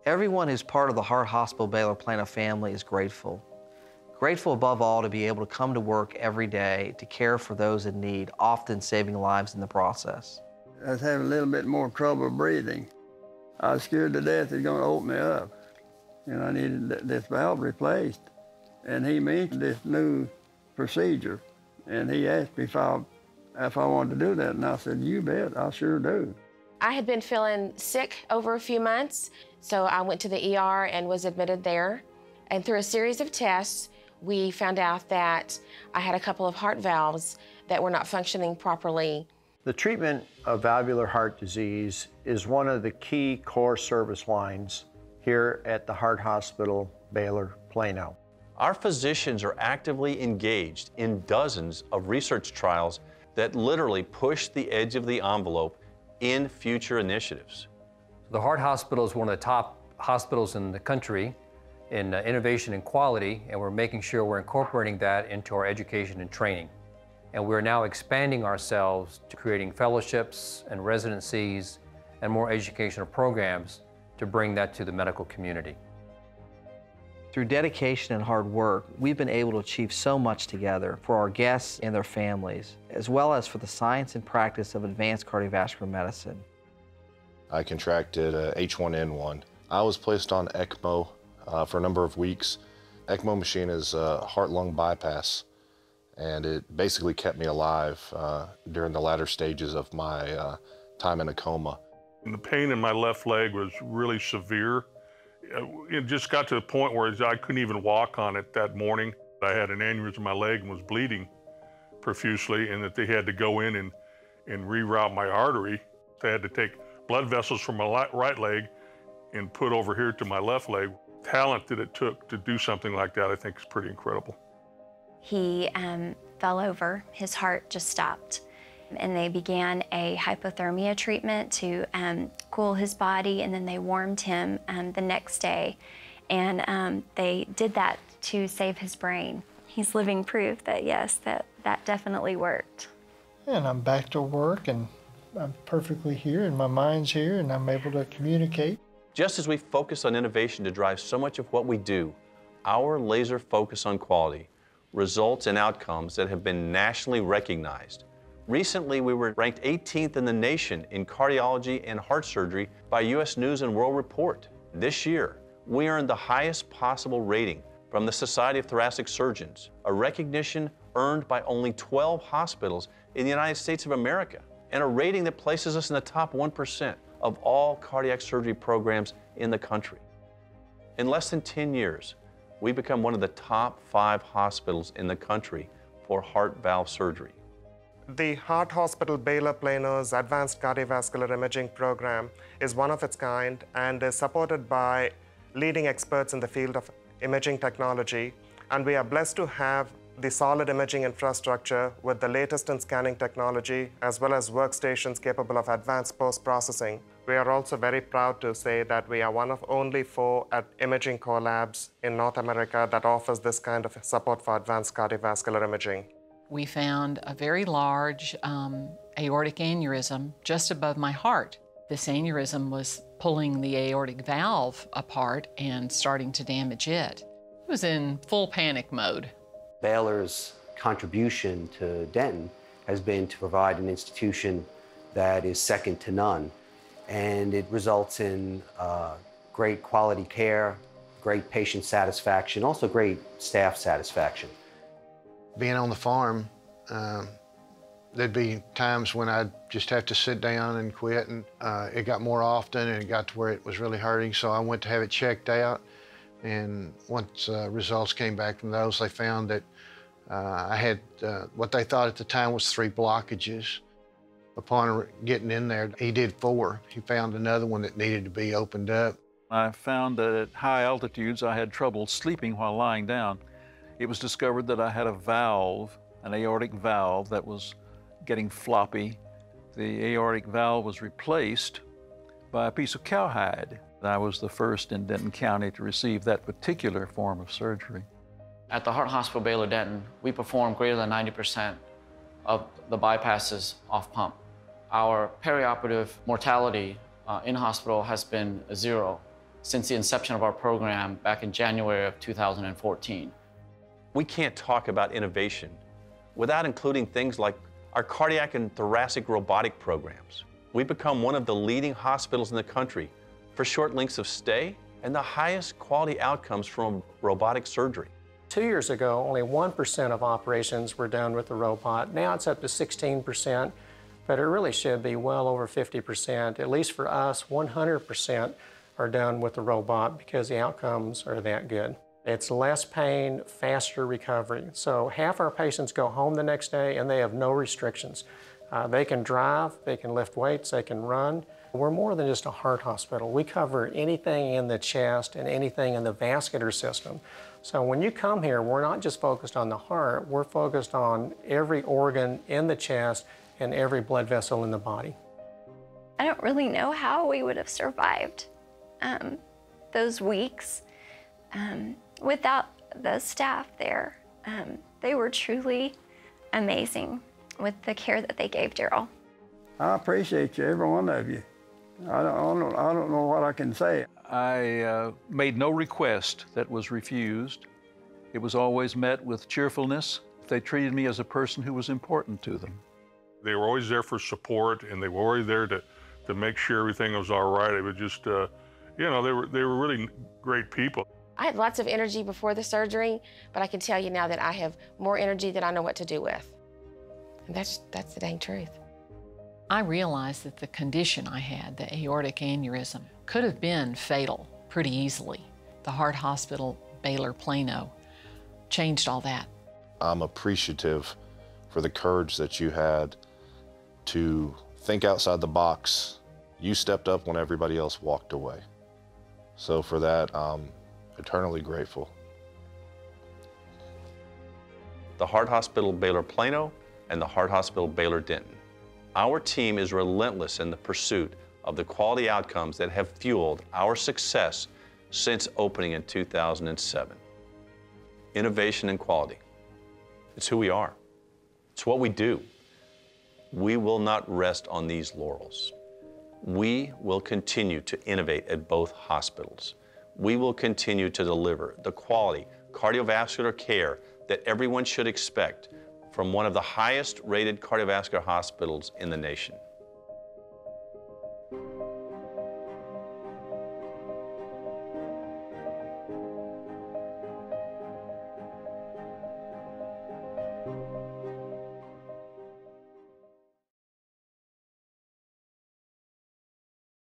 Everyone who's part of the Heart Hospital Baylor Plano family is grateful. Grateful above all to be able to come to work every day to care for those in need, often saving lives in the process. I was having a little bit more trouble breathing. I was scared to death it was going to open me up, and I needed this valve replaced. And he mentioned this new procedure, and he asked me if I wanted to do that, and I said, "You bet, I sure do." I had been feeling sick over a few months, so I went to the ER and was admitted there. And through a series of tests, we found out that I had a couple of heart valves that were not functioning properly. The treatment of valvular heart disease is one of the key core service lines here at the Heart Hospital Baylor Plano. Our physicians are actively engaged in dozens of research trials that literally push the edge of the envelope in future initiatives. The Heart Hospital is one of the top hospitals in the country in innovation and quality, and we're making sure we're incorporating that into our education and training. And we're now expanding ourselves to creating fellowships and residencies and more educational programs to bring that to the medical community. Through dedication and hard work, we've been able to achieve so much together for our guests and their families, as well as for the science and practice of advanced cardiovascular medicine. I contracted H1N1. I was placed on ECMO for a number of weeks. ECMO machine is a heart-lung bypass, and it basically kept me alive during the latter stages of my time in a coma. And the pain in my left leg was really severe. It just got to the point where I couldn't even walk on it that morning. I had an aneurysm in my leg and was bleeding profusely, and that they had to go in and reroute my artery. They had to take blood vessels from my right leg and put over here to my left leg. The talent that it took to do something like that, I think, is pretty incredible. He fell over, his heart just stopped, and they began a hypothermia treatment to cool his body, and then they warmed him the next day, and they did that to save his brain. He's living proof that yes, that definitely worked. And I'm back to work, and I'm perfectly here, and my mind's here, and I'm able to communicate. Just as we focus on innovation to drive so much of what we do, our laser focus on quality results in outcomes that have been nationally recognized. Recently, we were ranked 18th in the nation in cardiology and heart surgery by U.S. News and World Report. This year, we earned the highest possible rating from the Society of Thoracic Surgeons, a recognition earned by only 12 hospitals in the United States of America, and a rating that places us in the top 1% of all cardiac surgery programs in the country. In less than 10 years, we become one of the top 5 hospitals in the country for heart valve surgery. The Heart Hospital Baylor Plano's Advanced Cardiovascular Imaging Program is one of its kind and is supported by leading experts in the field of imaging technology. And we are blessed to have the solid imaging infrastructure with the latest in scanning technology, as well as workstations capable of advanced post-processing. We are also very proud to say that we are one of only 4 imaging core labs in North America that offers this kind of support for advanced cardiovascular imaging. We found a very large aortic aneurysm just above my heart. This aneurysm was pulling the aortic valve apart and starting to damage it. It was in full panic mode. Baylor's contribution to Denton has been to provide an institution that is second to none, and it results in great quality care, great patient satisfaction, also great staff satisfaction. Being on the farm, there'd be times when I'd just have to sit down and quit, and it got more often, and it got to where it was really hurting, so I went to have it checked out. And once results came back from those, they found that I had what they thought at the time was 3 blockages. Upon getting in there, he did 4. He found another one that needed to be opened up. I found that at high altitudes, I had trouble sleeping while lying down. It was discovered that I had a valve, an aortic valve, that was getting floppy. The aortic valve was replaced by a piece of cowhide. I was the first in Denton County to receive that particular form of surgery. At the Heart Hospital Baylor Denton, we perform greater than 90% of the bypasses off pump. Our perioperative mortality in hospital has been 0. since the inception of our program back in January of 2014. We can't talk about innovation without including things like our cardiac and thoracic robotic programs. We've become one of the leading hospitals in the country for short lengths of stay and the highest quality outcomes from robotic surgery. 2 years ago, only 1% of operations were done with the robot. Now it's up to 16%, but it really should be well over 50%. At least for us, 100% are done with the robot because the outcomes are that good. It's less pain, faster recovery. So half our patients go home the next day and they have no restrictions. They can drive, they can lift weights, they can run. We're more than just a heart hospital. We cover anything in the chest and anything in the vascular system. So when you come here, we're not just focused on the heart, we're focused on every organ in the chest and every blood vessel in the body. I don't really know how we would have survived those weeks without the staff there. They were truly amazing with the care that they gave Daryl. I appreciate you, every one of you. I don't know what I can say. I made no request that was refused. It was always met with cheerfulness. They treated me as a person who was important to them. They were always there for support, and they were always there to make sure everything was all right. It was just, you know, they were really great people. I had lots of energy before the surgery, but I can tell you now that I have more energy than I know what to do with. And that's the dang truth. I realized that the condition I had, the aortic aneurysm, could have been fatal pretty easily. The Heart Hospital Baylor Plano changed all that. I'm appreciative for the courage that you had to think outside the box. You stepped up when everybody else walked away. So for that, I'm eternally grateful. The Heart Hospital Baylor Plano and the Heart Hospital Baylor Denton. Our team is relentless in the pursuit of the quality outcomes that have fueled our success since opening in 2007. Innovation and quality. It's who we are. It's what we do. We will not rest on these laurels. We will continue to innovate at both hospitals. We will continue to deliver the quality cardiovascular care that everyone should expect from one of the highest rated cardiovascular hospitals in the nation.